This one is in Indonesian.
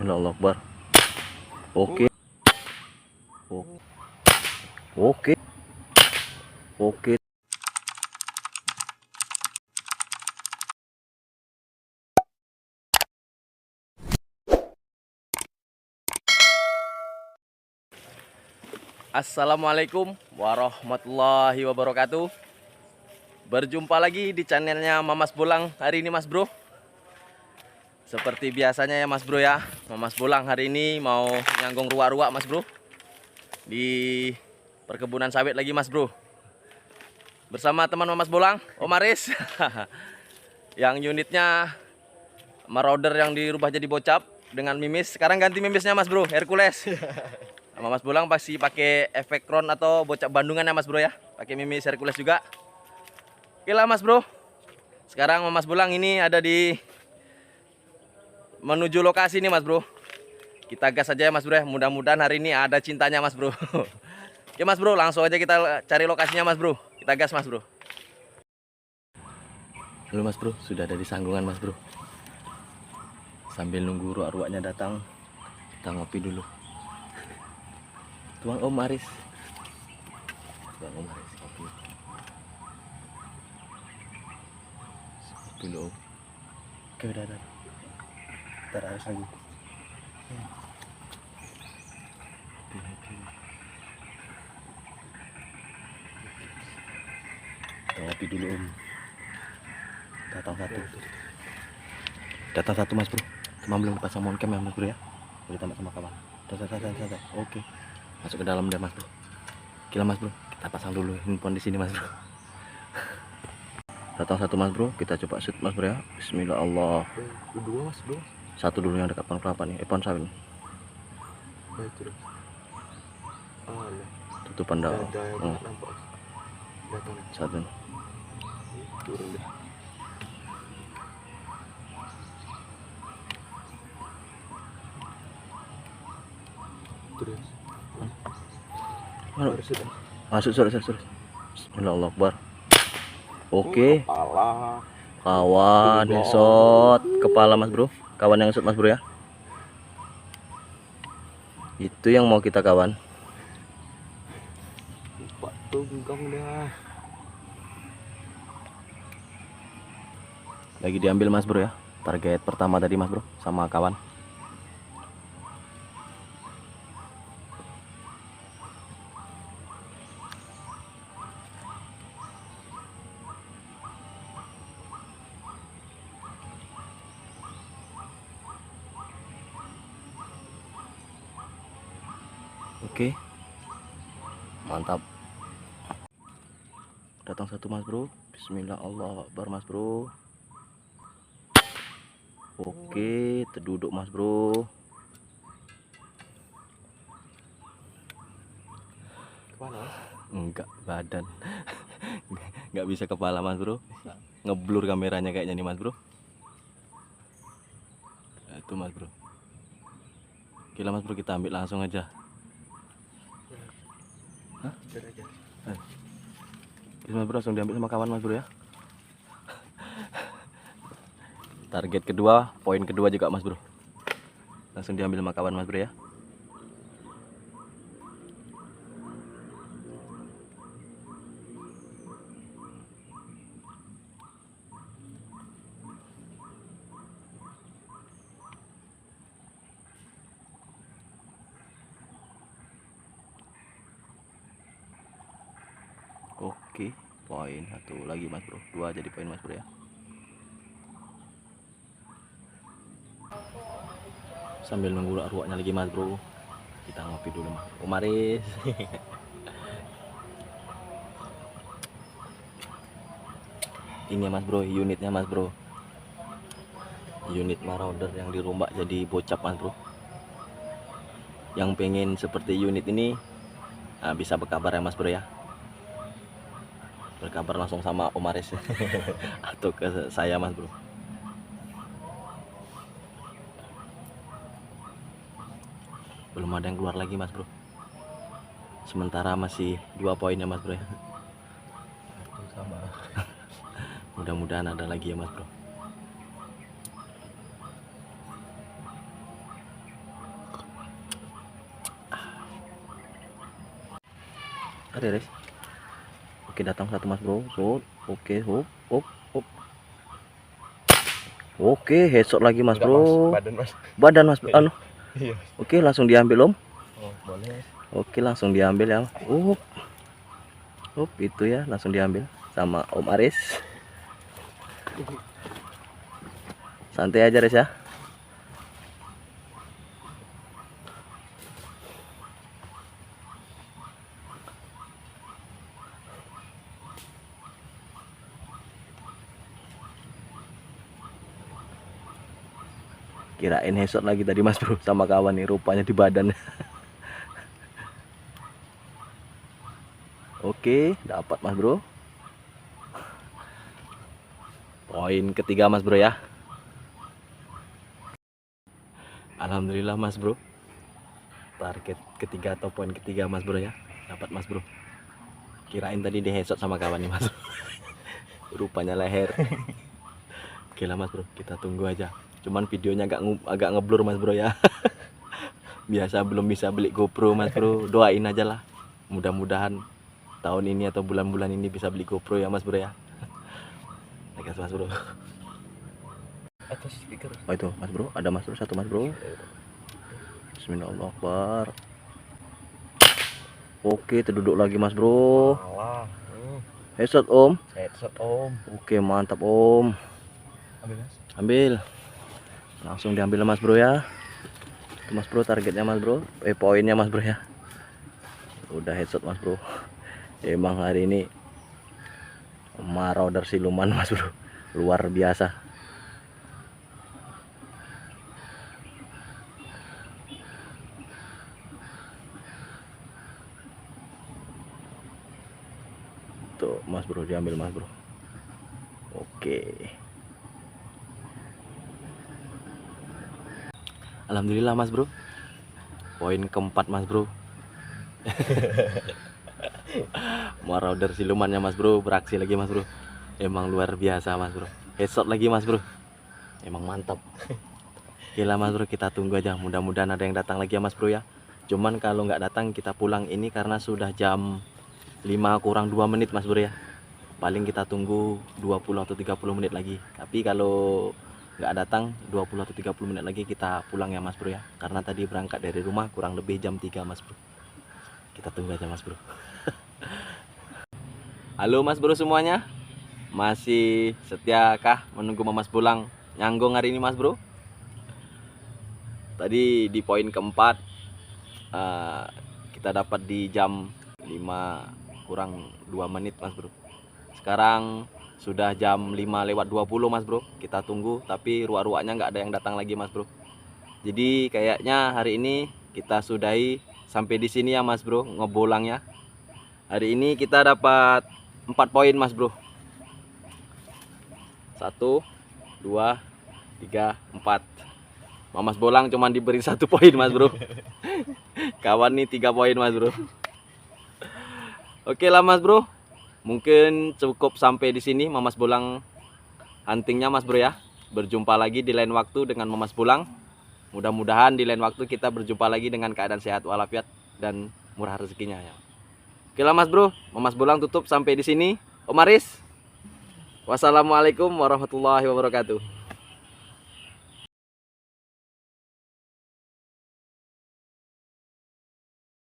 Allah Akbar. Oke. Oke. Oke. Assalamualaikum warahmatullahi wabarakatuh. Berjumpa lagi di channelnya Mamas Bolang hari ini Mas Bro. Seperti biasanya ya Mas Bro ya, Mamas Bolang hari ini mau nyanggung ruak-ruak Mas Bro di perkebunan sawit lagi Mas Bro. Bersama teman Mamas Bolang, Om Aris. Yang unitnya Marauder yang dirubah jadi bocap dengan mimis. Sekarang ganti mimisnya Mas Bro, Hercules. Mamas Bolang pasti pakai efek Crown atau bocap Bandungan ya Mas Bro ya. Pakai mimis Hercules juga. Oke lah Mas Bro. Sekarang Mamas Bolang ini ada di menuju lokasi nih Mas Bro. Kita gas aja ya Mas Bro ya. Mudah-mudahan hari ini ada cintanya Mas Bro. Oke Mas Bro, langsung aja kita cari lokasinya Mas Bro. Kita gas Mas Bro. Halo Mas Bro, sudah ada di Sanggungan Mas Bro. Sambil nunggu ruak-ruaknya datang, kita ngopi dulu. Tuang Om Aris. Tuang Om Aris kopi. Dulu Om. Oke udah. Ntar Aris lagi. Kita ngopi dulu Om. Datang satu Mas Bro. Cuma belum dipasang moncam ya Mas Bro ya. Boleh tambah sama kawan. Datang. Oke. Masuk ke dalam deh Mas Bro. Gila Mas Bro. Kita pasang dulu handphone di sini Mas Bro. Datang satu Mas Bro. Kita coba shoot Mas Bro ya. Bismillah Allah. Dua Mas, dua. Satu dulu yang dekat pohon kelapa nih. Pohon sawit. Tutupan daun. Satu. Turun deh. Terus. Masuk sorry. Bismillah Allah Akbar. Oke. Kepala. Kawan shot kepala Mas Bro. Kawan yang shoot Mas Bro ya. Itu yang mau kita kawan. Pak tunggang dah. Lagi diambil Mas Bro ya. Target pertama tadi Mas Bro sama kawan. Oke. Mantap. Datang satu Mas Bro. Bismillah Allah Akbar Mas Bro. Oke, terduduk Mas Bro. Kepala? Enggak, badan. Enggak bisa kepala Mas Bro. Ngeblur kameranya kayaknya nih Mas Bro. Itu Mas Bro. Gila Mas Bro, kita ambil langsung aja. Hah? Mas Bro, langsung diambil sama kawan Mas Bro ya. Target kedua, poin kedua juga Mas Bro. Langsung diambil sama kawan Mas Bro ya. Oke, poin satu lagi Mas Bro. Dua jadi poin Mas Bro ya. Sambil nunggu ruaknya lagi Mas Bro, kita ngopi dulu Mas Om Aris. Ini Mas Bro, unitnya Mas Bro. Unit Marauder yang dirombak jadi bocap Mas Bro. Yang pengen seperti unit ini, nah, bisa berkabar ya Mas Bro ya. Berkabar langsung sama Om Aris atau ke saya Mas Bro. Belum ada yang keluar lagi Mas Bro. Sementara masih 2 poin ya Mas Bro ya. Sama. Mudah-mudahan ada lagi ya Mas Bro. Ada guys. Oke, datang satu mas bro. Hop. Oke, hop, hop, hop. Oke, headshot lagi mas Enggak, bro. badan mas. Badan mas bro. Anu. Iya. Oke, langsung diambil om. Oh boleh. Oke, langsung diambil ya. Itu ya, langsung diambil sama Om Aris. Santai aja Aris ya. Kirain headshot lagi tadi mas bro sama kawan nih, rupanya di badan. Oke, dapat mas bro. Poin ketiga mas bro ya. Alhamdulillah mas bro. Target ketiga atau poin ketiga mas bro ya. Dapat mas bro. Kirain tadi di headshot sama kawan nih mas bro. Rupanya leher. Oke lah mas bro, kita tunggu aja. Cuman videonya agak ngeblur mas bro ya. Biasa belum bisa beli GoPro mas bro. Doain aja lah. Mudah-mudahan tahun ini atau bulan-bulan ini bisa beli GoPro ya mas bro ya. Nekat mas bro. Atas speaker. Oh itu mas bro, ada mas bro, satu mas bro. Bismillahirrahmanirrahim. Oke, terduduk lagi mas bro. Alah. Headshot om. Headshot om. Oke, mantap om. Ambil mas. Ambil. Langsung diambil mas bro ya. Itu mas bro targetnya mas bro. Poinnya mas bro ya. Udah headshot mas bro. Emang hari ini marauder siluman mas bro. Luar biasa. Tuh mas bro, diambil mas bro. Oke. Alhamdulillah mas bro. Poin keempat mas bro. Marauder silumannya mas bro beraksi lagi mas bro. Emang luar biasa mas bro. Headshot lagi mas bro. Emang mantap. Gila mas bro, kita tunggu aja. Mudah-mudahan ada yang datang lagi ya mas bro ya. Cuman kalau nggak datang kita pulang ini karena sudah jam 5 kurang 2 menit mas bro ya. Paling kita tunggu 20 atau 30 menit lagi. Tapi kalau nggak datang 20 atau 30 menit lagi kita pulang ya mas bro ya. Karena tadi berangkat dari rumah kurang lebih jam 3 mas bro. Kita tunggu aja mas bro. Halo mas bro semuanya. Masih setiakah menunggu Mamas Bolang nyanggung hari ini mas bro? Tadi di poin keempat kita dapat di jam 5 kurang 2 menit mas bro. Sekarang sudah jam 5:20 mas bro. Kita tunggu tapi ruak-ruaknya nggak ada yang datang lagi mas bro. Jadi kayaknya hari ini kita sudahi sampai di sini ya mas bro ngebolangnya. Hari ini kita dapat 4 poin mas bro. 1, 2, 3, 4. Mamas Bolang cuma diberi 1 poin mas bro. Kawan nih 3 poin mas bro. Oke lah mas bro. Mungkin cukup sampai di sini Mamas Bolang huntingnya mas bro ya. Berjumpa lagi di lain waktu dengan Mamas Bolang. Mudah-mudahan di lain waktu kita berjumpa lagi dengan keadaan sehat walafiat dan murah rezekinya ya. Oke lah mas bro. Mamas Bolang tutup sampai di sini. Om Aris. Wassalamualaikum warahmatullahi wabarakatuh.